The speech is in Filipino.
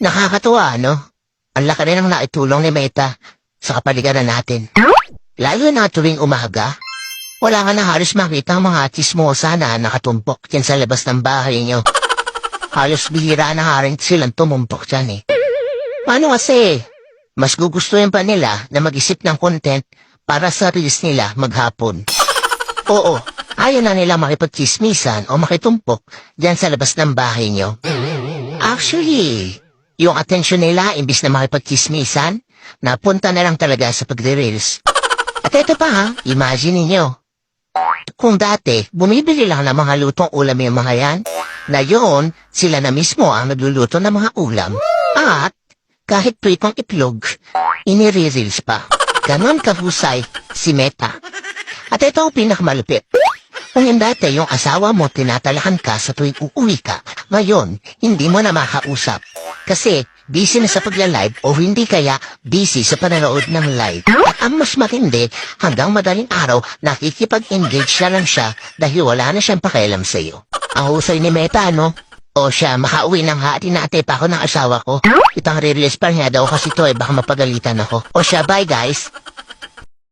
Nakakatuwa, no? Ang laki rin ang naitulong ni Meta sa kapaligiran natin. Lalo na tuwing umaga, wala ka na halos makita ang mga chismosa na nakatumpok dyan sa labas ng bahay nyo. Halos bihira na nga rin silang tumumpok dyan eh. Paano kasi? Mas gugustuhin pa nila na mag-isip ng content para sa reels nila maghapon. Oo, ayaw na nila makipagchismisan o makitumpok dyan sa labas ng bahay nyo. Actually, yung atensyon nila imbis na makipagchismisan, napunta na lang talaga sa pagre-reels. At ito pa ha, imagine niyo. Kung dati, bumibili lang ng mga lutong ulam yung mga yan, ngayon, sila na mismo ang nagluluto ng mga ulam. At, kahit pritong itlog, inire-reels pa. Ganon kahusay si Meta. At ito ang pinakamalupit. Kung yung dati yung asawa mo tinatalakan ka sa tuwing uuwi ka, ngayon, hindi mo na makausap. Kasi, busy na sa pagla-live o hindi kaya busy sa panonood ng live. At ang mas matindi, hanggang madaling araw, nakikipag-engage na lang siya dahil wala na siyang pakialam sa iyo. Ang husay ni Meta, no? O siya, makauwi ng hati na ate pa ako ng asawa ko. Itang re-release pa niya daw kasi to baka mapagalitan ako. O siya, bye guys.